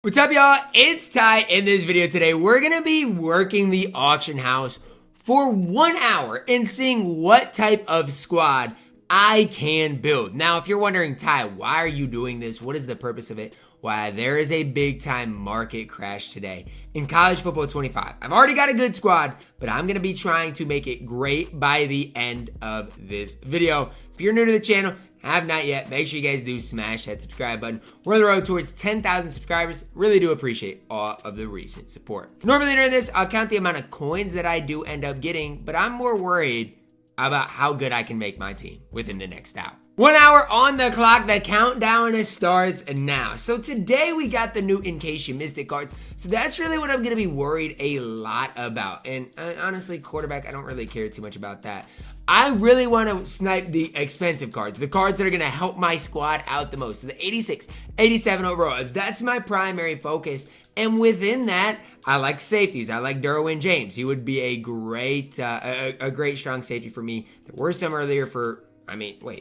What's up, y'all? It's Ty. In this video today, we're going to be working the auction house for 1 hour and seeing what type of squad I can build. Now, if you're wondering, Ty, why are you doing this? What is the purpose of it? Why, there is a big time market crash today in college football 25. I've already got a good squad, but I'm going to be trying to make it great by the end of this video. If you're new to the channel, have not yet, make sure you guys do smash that subscribe button. We're on the road towards 10,000 subscribers. Really do appreciate all of the recent support. Normally during this, I'll count the amount of coins that I do end up getting, but I'm more worried about how good I can make my team within the next hour. 1 hour on the clock. The countdown starts now. So today we got the new In Case You Missed It cards. So that's really what I'm going to be worried a lot about. And honestly, quarterback, I don't really care too much about that. I really want to snipe the expensive cards, the cards that are going to help my squad out the most. So the 86, 87 overalls, that's my primary focus. And within that, I like safeties. I like Derwin James. He would be a great strong safety for me. There were some earlier for,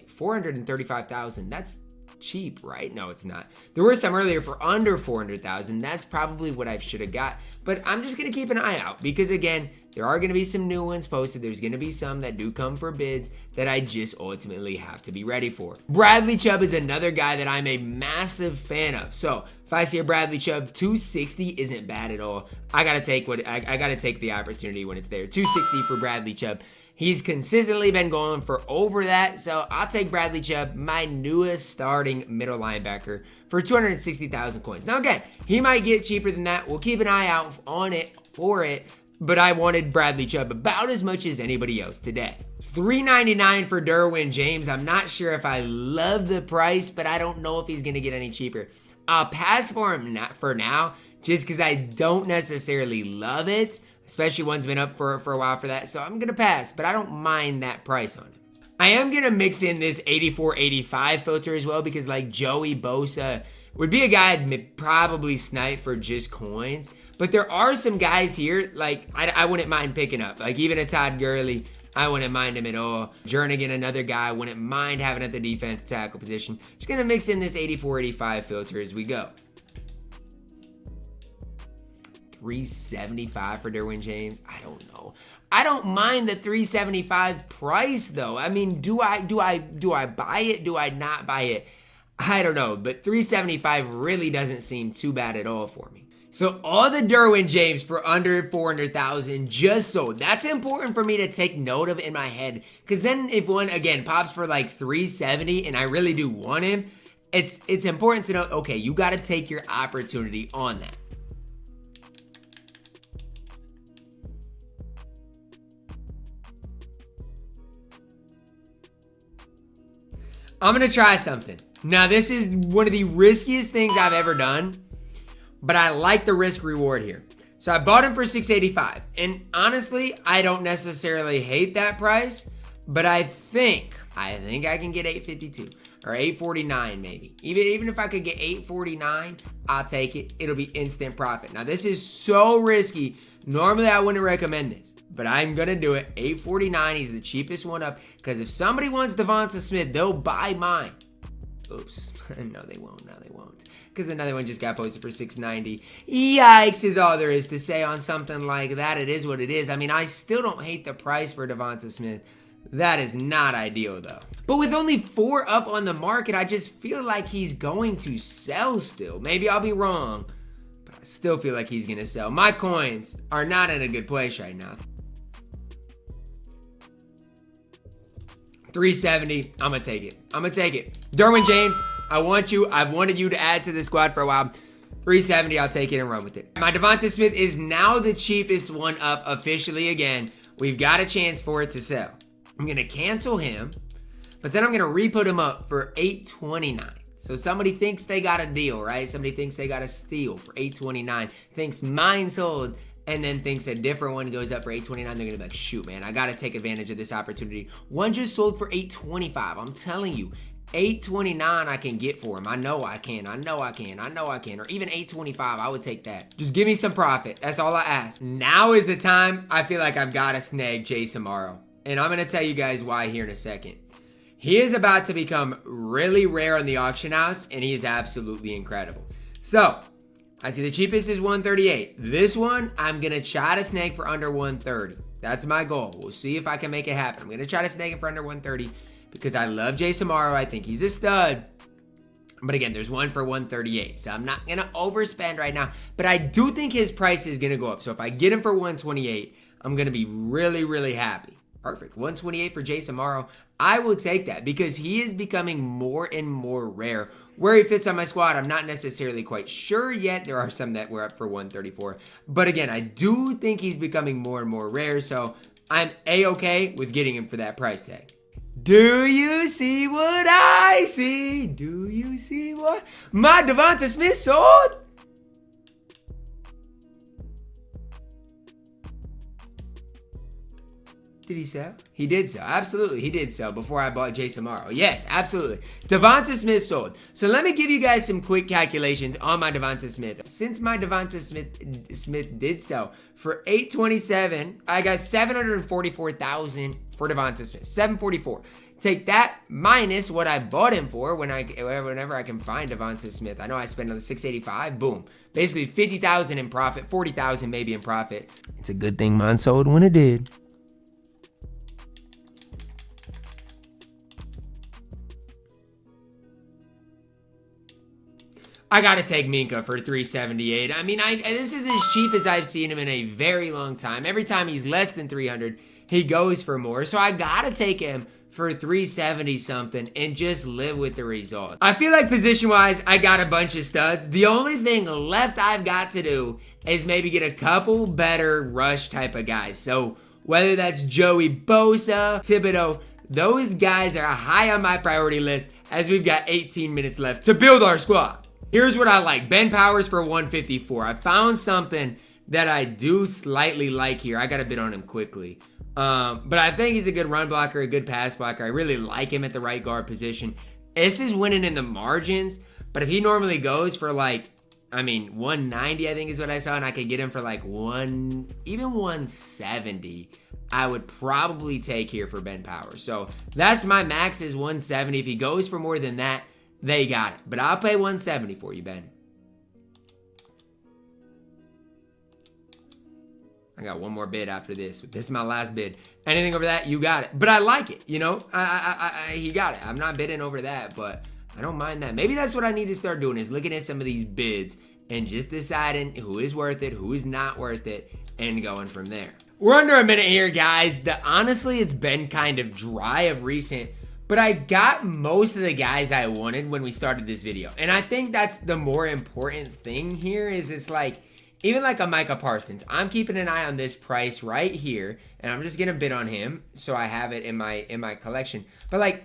435,000. That's cheap, right? No, it's not. There were some earlier for under 400,000. That's probably what I should have got. But I'm just going to keep an eye out because, again, there are going to be some new ones posted. There's going to be some that do come for bids that I just ultimately have to be ready for. Bradley Chubb is another guy that I'm a massive fan of. So if I see a Bradley Chubb, 260 isn't bad at all. I got to take I got to take the opportunity when it's there. 260 for Bradley Chubb. He's consistently been going for over that, so I'll take Bradley Chubb, my newest starting middle linebacker, for 260,000 coins. Now again, he might get cheaper than that. We'll keep an eye out on it for it, but I wanted Bradley Chubb about as much as anybody else today. $399 for Derwin James. I'm not sure if I love the price, but I don't know if he's going to get any cheaper. I'll pass for him for now, just because I don't necessarily love it. Especially one's been up for a while for that. So I'm going to pass, but I don't mind that price on it. I am going to mix in this 84-85 filter as well because like Joey Bosa would be a guy I'd probably snipe for just coins. But there are some guys here like I wouldn't mind picking up. Like even a Todd Gurley, I wouldn't mind him at all. Jernigan, another guy I wouldn't mind having at the defense tackle position. Just going to mix in this 84-85 filter as we go. 375 for Derwin James. I don't know. I don't mind the 375 price though. I mean, do I buy it? Do I not buy it? I don't know, but 375 really doesn't seem too bad at all for me. So all the Derwin James for under 400,000 just sold. That's important for me to take note of in my head because then if one again pops for like 370 and I really do want him, it's important to know, okay, you got to take your opportunity on that. I'm going to try something. Now, this is one of the riskiest things I've ever done, but I like the risk reward here. So I bought him for 685, and honestly, I don't necessarily hate that price, but I think I can get 852 or 849 maybe. Even if I could get 849, I'll take it. It'll be instant profit. Now, this is so risky. Normally, I wouldn't recommend this. But I'm going to do it. 849, he's the cheapest one up. Because if somebody wants Devonta Smith, they'll buy mine. Oops. No, they won't. No, they won't. Because another one just got posted for 690. Yikes is all there is to say on something like that. It is what it is. I mean, I still don't hate the price for Devonta Smith. That is not ideal, though. But with only 4 up on the market, I just feel like he's going to sell still. Maybe I'll be wrong. But I still feel like he's going to sell. My coins are not in a good place right now. 370, I'm going to take it. I'm going to take it. Derwin James, I've wanted you to add to the squad for a while. 370, I'll take it and run with it. My Devonta Smith is now the cheapest one up officially again. We've got a chance for it to sell. I'm going to cancel him, but then I'm going to re-put him up for 829. So somebody thinks they got a deal, right? Somebody thinks they got a steal for 829, thinks mine sold, and then thinks a different one goes up for 829, they're gonna be like, shoot, man, I gotta take advantage of this opportunity. One just sold for 825. I'm telling you, 829 I can get for him. I know I can. Or even 825, I would take that. Just give me some profit. That's all I ask. Now is the time I feel like I've gotta snag Chase Amaro. And I'm gonna tell you guys why here in a second. He is about to become really rare on the auction house, and he is absolutely incredible. So, I see the cheapest is 138. This one, I'm going to try to snag for under 130. That's my goal. We'll see if I can make it happen. I'm going to try to snag it for under 130 because I love Jason Morrow. I think he's a stud. But again, there's one for 138. So I'm not going to overspend right now. But I do think his price is going to go up. So if I get him for 128, I'm going to be really, really happy. Perfect. 128 for Jason Morrow. I will take that because he is becoming more and more rare. Where he fits on my squad, I'm not necessarily quite sure yet. There are some that were up for 134. But again, I do think he's becoming more and more rare. So I'm A-okay with getting him for that price tag. Do you see what I see? Do you see what my Devonta Smith sold? Did he sell? He did sell. Absolutely, he did sell before I bought Jason Morrow. Yes, absolutely. Devonta Smith sold. So let me give you guys some quick calculations on my Devonta Smith. Since my Devonta Smith did sell for $827, I got $744,000 for Devonta Smith. $744. Take that minus what I bought him for whenever I can find Devonta Smith. I know I spent on the $685. Boom. Basically $50,000 in profit, $40,000 maybe in profit. It's a good thing mine sold when it did. I gotta take Minka for $378. I mean, this is as cheap as I've seen him in a very long time. Every time he's less than 300, he goes for more. So I gotta take him for $370 something and just live with the result. I feel like position-wise, I got a bunch of studs. The only thing left I've got to do is maybe get a couple better rush type of guys. So whether that's Joey Bosa, Thibodeaux, those guys are high on my priority list as we've got 18 minutes left to build our squad. Here's what I like. Ben Powers for 154. I found something that I do slightly like here. I got to bid on him quickly. But I think he's a good run blocker, a good pass blocker. I really like him at the right guard position. This is winning in the margins. But if he normally goes for 190, I think is what I saw, and I could get him for even 170, I would probably take here for Ben Powers. So that's my max is 170. If he goes for more than that, they got it. But I'll pay 170 for you, Ben. I got one more bid after this. This is my last bid. Anything over that, you got it. But I like it, you know. He got it. I'm not bidding over that, but I don't mind that. Maybe that's what I need to start doing is looking at some of these bids and just deciding who is worth it, who is not worth it, and going from there. We're under a minute here, guys. Honestly, it's been kind of dry of recent. But I got most of the guys I wanted when we started this video. And I think that's the more important thing here is it's like, even like a Micah Parsons, I'm keeping an eye on this price right here. And I'm just going to bid on him so I have it in my collection. But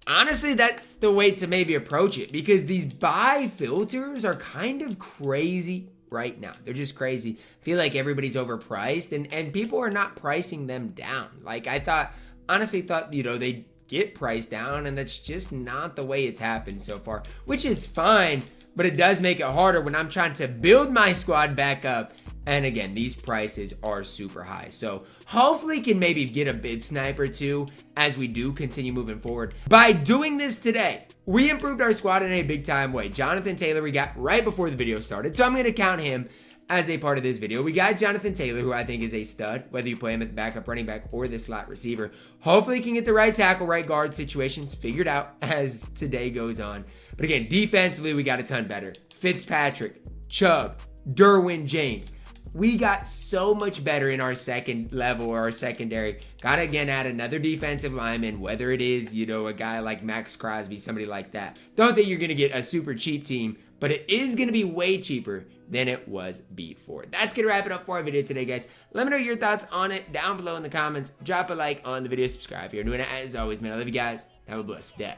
honestly, that's the way to maybe approach it. Because these buy filters are kind of crazy right now. They're just crazy. I feel like everybody's overpriced. And people are not pricing them down. I honestly thought, they'd get priced down, and that's just not the way it's happened so far, which is fine, but it does make it harder when I'm trying to build my squad back up. And again, these prices are super high. So hopefully can maybe get a bid snipe or two as we do continue moving forward. By doing this today, we improved our squad in a big time way. Jonathan Taylor we got right before the video started, so I'm going to count him as a part of this video. We got Jonathan Taylor, who I think is a stud, whether you play him at the backup running back or the slot receiver. Hopefully he can get the right tackle, right guard situations figured out as today goes on. But again, defensively, we got a ton better. Fitzpatrick, Chubb, Derwin James. We got so much better in our second level or our secondary. Gotta again add another defensive lineman, whether it is, a guy like Max Crosby, somebody like that. Don't think you're gonna get a super cheap team, but it is gonna be way cheaper than it was before. That's gonna wrap it up for our video today, guys. Let me know your thoughts on it down below in the comments. Drop a like on the video, subscribe if you're doing it. As always, man, I love you guys. Have a blessed day.